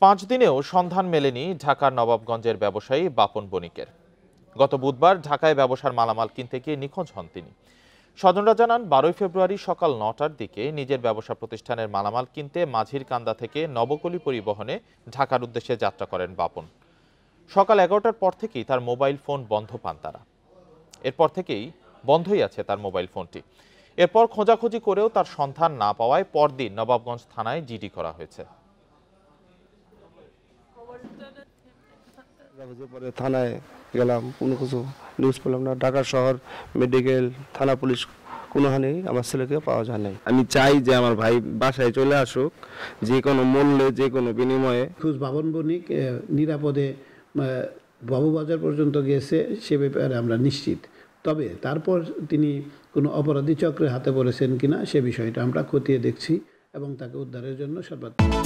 5 দিনেও সন্ধান মেলেনি ঢাকার নবাবগঞ্জের ব্যবসায়ী বাপন বণিকের। গত বুধবার ঢাকায় ব্যবসার মালামাল কিনতে গিয়ে নিখোঁজ হন তিনি। স্বজনরা জানান 12 ফেব্রুয়ারি সকাল 9টার দিকে নিজের ব্যবসা প্রতিষ্ঠানের মালামাল কিনতে মাঝির কান্দা থেকে নবকলি পরিবহনে ঢাকার উদ্দেশ্যে যাত্রা করেন বাপন। সকাল 11টার পর থেকেই তার মোবাইল ফোন বন্ধ পান তারা। এরপর থেকেই বন্ধই আছে তার মোবাইল ফোনটি। এরপর খোঁজাখুঁজি করেও তার সন্ধান না পাওয়ায় পরদিন নবাবগঞ্জ থানায় জিডি করা হয়েছে। পরে থানায় গেলাম, কোনো কিছু নিউজ পেলাম না। ঢাকা শহর মেডিকেল থানা পুলিশ কোনোখানেই আমার ছেলেকে পাওয়া যায় নাই। আমি চাই যে আমার ভাই বাসায় চলে আসুক, যে কোনো মূল্যে, যে কোনো বিনিময়ে। খুঁজ বাপন বণিক নিরাপদে বাবুবাজার পর্যন্ত গিয়েছে সে ব্যাপারে আমরা নিশ্চিত। তবে তারপর তিনি কোনো অপরাধী চক্রের হাতে পড়েছেন কিনা সে বিষয়টা আমরা খতিয়ে দেখছি এবং তাকে উদ্ধারের জন্য সর্বাত্মক